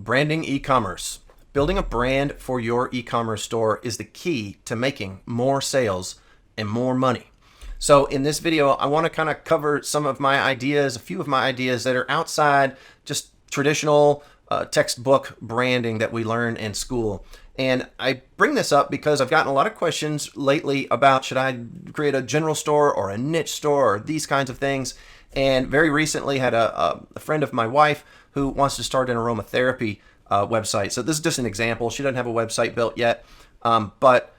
Branding e-commerce. Building a brand for your e-commerce store is the key to making more sales and more money. So in this video, I want to kind of cover some of my ideas, a few of my ideas that are outside just traditional textbook branding that we learn in school. And I bring this up because I've gotten a lot of questions lately about should I create a general store or a niche store or these kinds of things. And very recently had a friend of my wife who wants to start an aromatherapy website. So this is just an example. She doesn't have a website built yet, but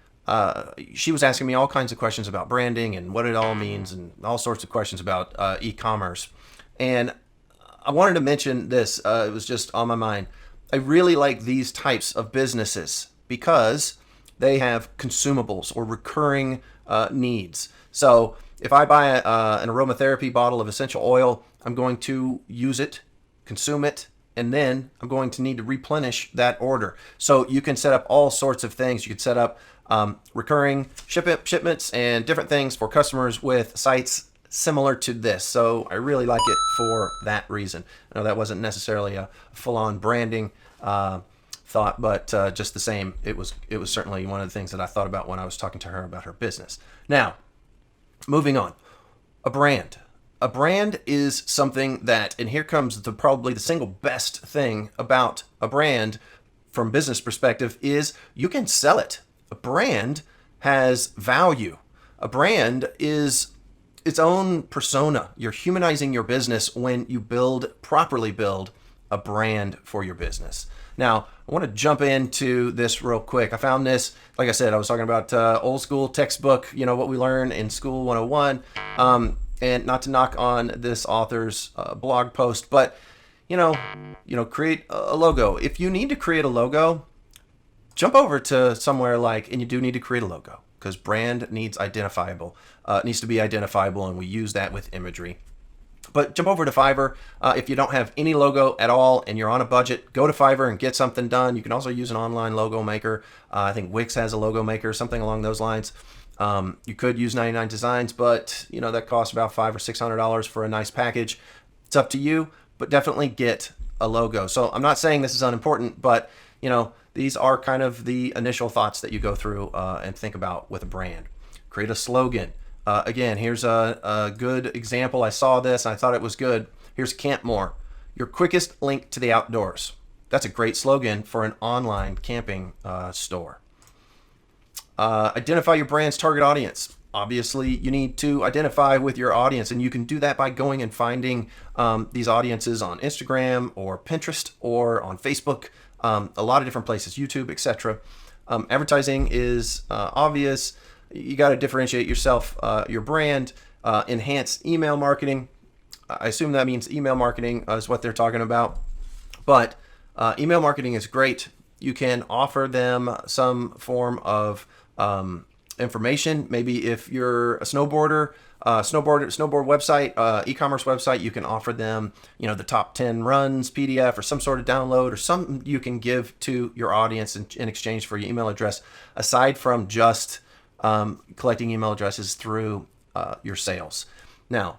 she was asking me all kinds of questions about branding and what it all means and all sorts of questions about e-commerce. And I wanted to mention this. It was just on my mind. I really like these types of businesses because they have consumables or recurring needs. So if I buy an aromatherapy bottle of essential oil, I'm going to use it, consume it, and then I'm going to need to replenish that order. So you can set up all sorts of things. You can set up recurring shipments and different things for customers with sites similar to this. So I really like it for that reason. I know that wasn't necessarily a full-on branding thought, but just the same, it was certainly one of the things that I thought about when I was talking to her about her business. Now, moving on, a brand. A brand is something that, and here comes probably the single best thing about a brand from business perspective, is you can sell it. A brand has value. A brand is its own persona. You're humanizing your business when you properly build a brand for your business. Now, I want to jump into this real quick. I found this, like I said, I was talking about old school textbook, what we learn in school 101. And not to knock on this author's blog post, but create a logo. If you need to create a logo, jump over to somewhere and you do need to create a logo because brand needs needs to be identifiable, and we use that with imagery. But jump over to Fiverr. If you don't have any logo at all and you're on a budget, go to Fiverr and get something done. You can also use an online logo maker. I think Wix has a logo maker, something along those lines. You could use 99 Designs, but that costs about $500 or $600 for a nice package. It's up to you, but definitely get a logo. So I'm not saying this is unimportant, but these are kind of the initial thoughts that you go through and think about with a brand. Create a slogan. Again, here's a good example. I saw this and I thought it was good. Here's Campmore, your quickest link to the outdoors. That's a great slogan for an online camping store. Identify your brand's target audience. Obviously, you need to identify with your audience, and you can do that by going and finding these audiences on Instagram or Pinterest or on Facebook, a lot of different places, YouTube, etc. Advertising is obvious. You got to differentiate yourself, your brand. Enhance email marketing. I assume that means email marketing is what they're talking about. But email marketing is great. You can offer them some form of information. Maybe if you're a snowboard website, e-commerce website, you can offer them, the top 10 runs PDF or some sort of download or something you can give to your audience in exchange for your email address, aside from just collecting email addresses through your sales. Now,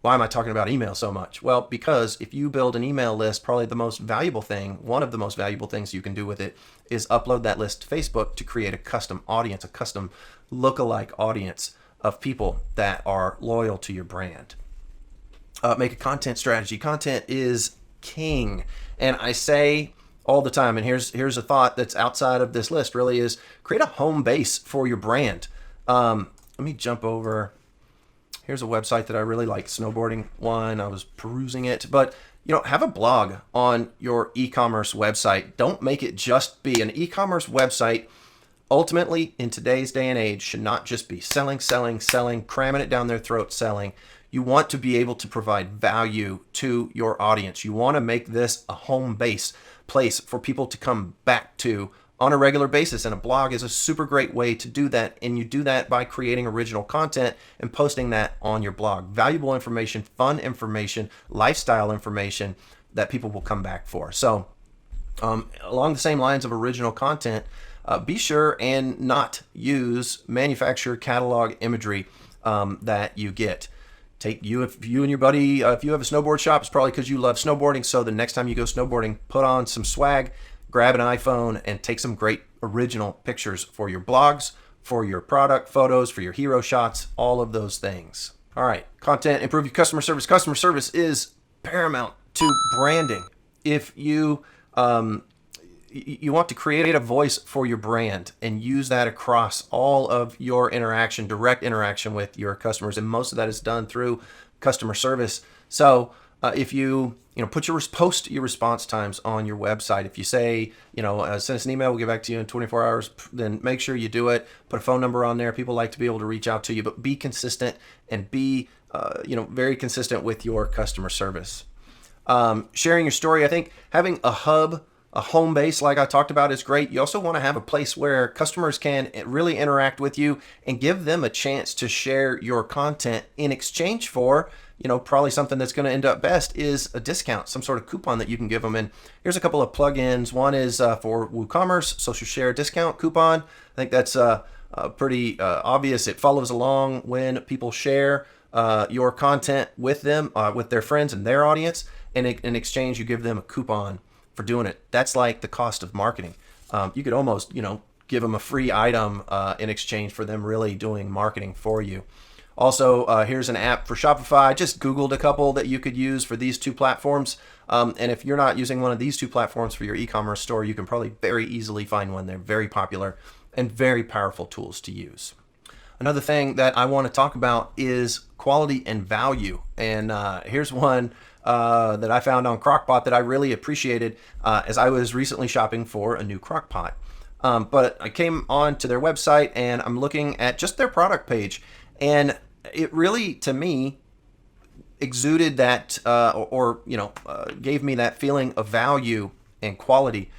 why am I talking about email so much? Well, because if you build an email list, probably one of the most valuable things you can do with it is upload that list to Facebook to create a custom audience, a custom lookalike audience of people that are loyal to your brand. Make a content strategy. Content is king. And I say all the time, and here's a thought that's outside of this list really, is create a home base for your brand. Let me jump over. Here's a website that I really like, snowboarding one. I was perusing it, but have a blog on your e-commerce website. Don't make it just be an e-commerce website. Ultimately, in today's day and age, should not just be selling, cramming it down their throat, selling. You want to be able to provide value to your audience. You want to make this a home base place for people to come back to on a regular basis, and a blog is a super great way to do that, and you do that by creating original content and posting that on your blog. Valuable information, fun information, lifestyle information that people will come back for. So along the same lines of original content, be sure and not use manufacturer catalog imagery that you get. Take you, if you and your buddy, if you have a snowboard shop, it's probably because you love snowboarding. So the next time you go snowboarding, put on some swag, grab an iPhone, and take some great original pictures for your blogs, for your product photos, for your hero shots, all of those things. All right, content, improve your customer service. Customer service is paramount to branding. If you you want to create a voice for your brand and use that across all of your interaction, direct interaction with your customers, and most of that is done through customer service. So if you post your response times on your website. If you say, send us an email, we'll get back to you in 24 hours, then make sure you do it. Put a phone number on there. People like to be able to reach out to you, but be consistent and be very consistent with your customer service. Sharing your story. I think having a hub, a home base like I talked about is great. You also want to have a place where customers can really interact with you and give them a chance to share your content in exchange for, probably something that's going to end up best is a discount, some sort of coupon that you can give them. And here's a couple of plugins. One is for Ecommerce, social share discount coupon. I think that's pretty obvious. It follows along when people share your content with them, with their friends and their audience. And in exchange, you give them a coupon for doing it. That's like the cost of marketing. You could almost, give them a free item in exchange for them really doing marketing for you. Also, here's an app for Shopify. I just Googled a couple that you could use for these two platforms. And if you're not using one of these two platforms for your e-commerce store, you can probably very easily find one. They're very popular and very powerful tools to use. Another thing that I want to talk about is quality and value. And here's one that I found on Crock-Pot that I really appreciated as I was recently shopping for a new Crock-Pot. But I came on to their website and I'm looking at just their product page, and it really, to me, exuded that gave me that feeling of value and quality.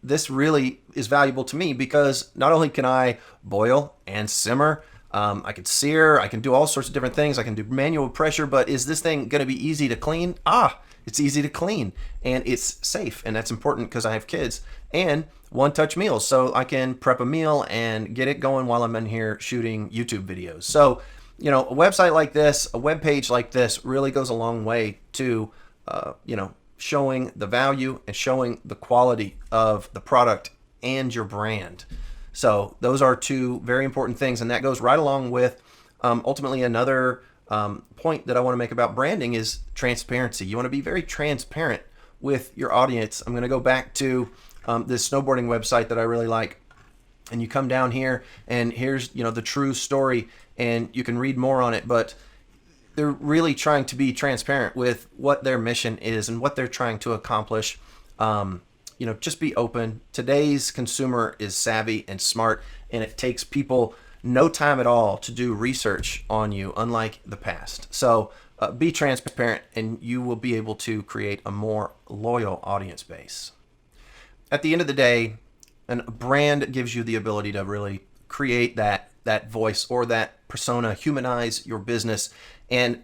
This really is valuable to me because not only can I boil and simmer, I can sear, I can do all sorts of different things. I can do manual pressure, but is this thing going to be easy to clean? It's easy to clean and it's safe. And that's important because I have kids, and one-touch meals. So I can prep a meal and get it going while I'm in here shooting YouTube videos. So, a website like this, a web page like this really goes a long way to, showing the value and showing the quality of the product and your brand. So those are two very important things, and that goes right along with ultimately another point that I want to make about branding is transparency. You want to be very transparent with your audience. I'm going to go back to this snowboarding website that I really like, and you come down here and here's the true story, and you can read more on it, but they're really trying to be transparent with what their mission is and what they're trying to accomplish. Just be open. Today's consumer is savvy and smart, and it takes people no time at all to do research on you, unlike the past. So be transparent, and you will be able to create a more loyal audience base. At the end of the day, a brand gives you the ability to really create that voice or that persona, humanize your business, and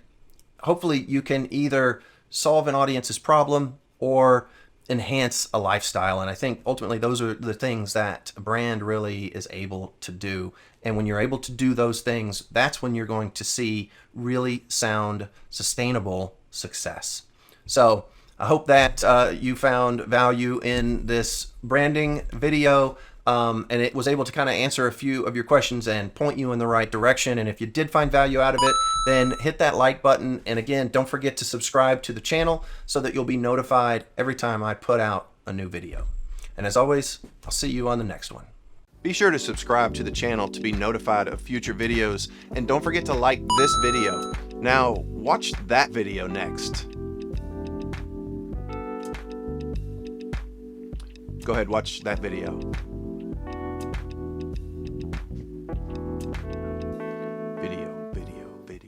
hopefully you can either solve an audience's problem or enhance a lifestyle. And I think ultimately those are the things that a brand really is able to do. And when you're able to do those things, that's when you're going to see really sound, sustainable success. So I hope that you found value in this branding video. And it was able to kind of answer a few of your questions and point you in the right direction. And if you did find value out of it, then hit that like button. And again, don't forget to subscribe to the channel so that you'll be notified every time I put out a new video. And as always, I'll see you on the next one. Be sure to subscribe to the channel to be notified of future videos. And don't forget to like this video. Now, watch that video next. Go ahead, watch that video.